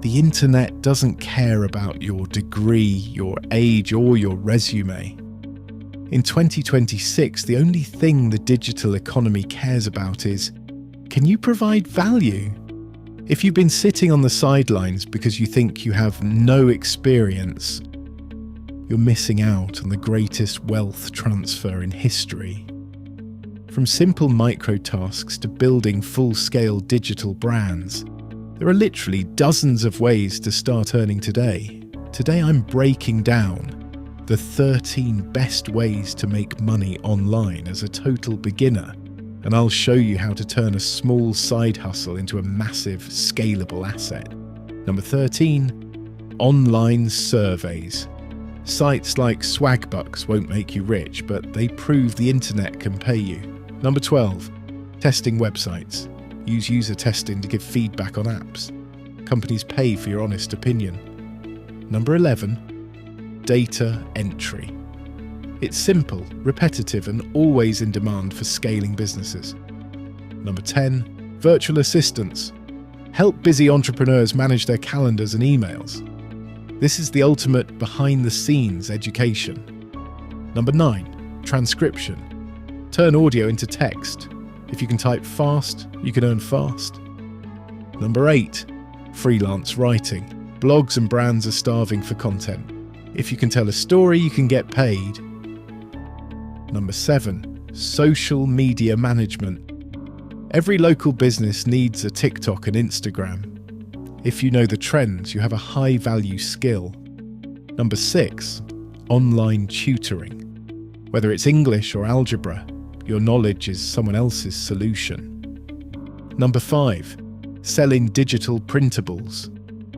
The internet doesn't care about your degree, your age, or your resume. In 2026, the only thing the digital economy cares about is, can you provide value? If you've been sitting on the sidelines because you think you have no experience, you're missing out on the greatest wealth transfer in history. From simple micro-tasks to building full-scale digital brands, there are literally dozens of ways to start earning today. Today I'm breaking down the 13 best ways to make money online as a total beginner, and I'll show you how to turn a small side hustle into a massive, scalable asset. Number 13, online surveys. Sites like Swagbucks won't make you rich, but they prove the internet can pay you. Number 12, testing websites. Use user testing to give feedback on apps. Companies pay for your honest opinion. Number 11, data entry. It's simple, repetitive, and always in demand for scaling businesses. Number 10, virtual assistants. Help busy entrepreneurs manage their calendars and emails. This is the ultimate behind-the-scenes education. Number 9, transcription. Turn audio into text. If you can type fast, you can earn fast. Number 8, freelance writing. Blogs and brands are starving for content. If you can tell a story, you can get paid. Number 7, social media management. Every local business needs a TikTok and Instagram. If you know the trends, you have a high-value skill. Number 6, online tutoring. Whether it's English or algebra, your knowledge is someone else's solution. Number 5, selling digital printables.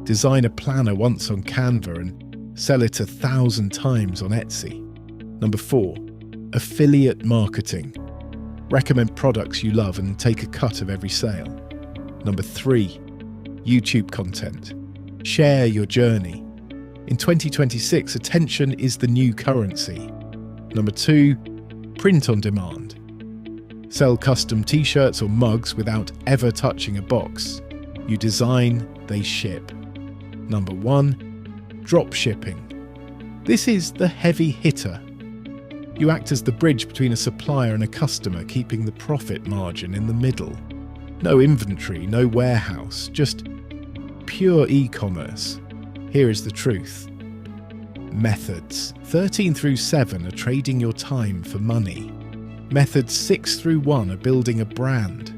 Design a planner once on Canva and sell it 1,000 times on Etsy. Number 4, affiliate marketing. Recommend products you love and take a cut of every sale. Number 3, YouTube content. Share your journey. In 2026, attention is the new currency. Number 2, print on demand. Sell custom t-shirts or mugs without ever touching a box. You design, they ship. Number 1, dropshipping. This is the heavy hitter. You act as the bridge between a supplier and a customer, keeping the profit margin in the middle. No inventory, no warehouse, just pure e-commerce. Here is the truth. Methods 13 through 7 are trading your time for money. Methods 6 through 1 are building a brand.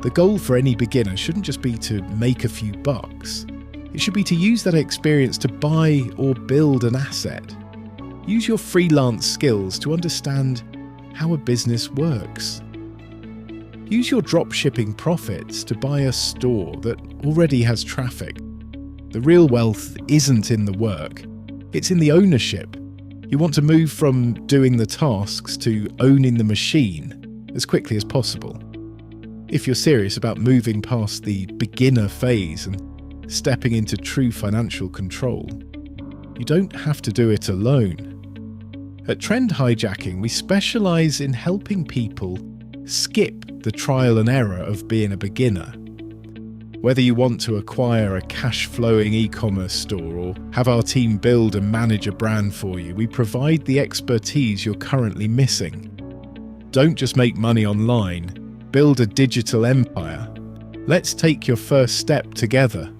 The goal for any beginner shouldn't just be to make a few bucks. It should be to use that experience to buy or build an asset. Use your freelance skills to understand how a business works. Use your dropshipping profits to buy a store that already has traffic. The real wealth isn't in the work, it's in the ownership. You want to move from doing the tasks to owning the machine as quickly as possible. If you're serious about moving past the beginner phase and stepping into true financial control, you don't have to do it alone. At Trend Hijacking, we specialize in helping people skip the trial and error of being a beginner. Whether you want to acquire a cash-flowing e-commerce store or have our team build and manage a brand for you, we provide the expertise you're currently missing. Don't just make money online, build a digital empire. Let's take your first step together.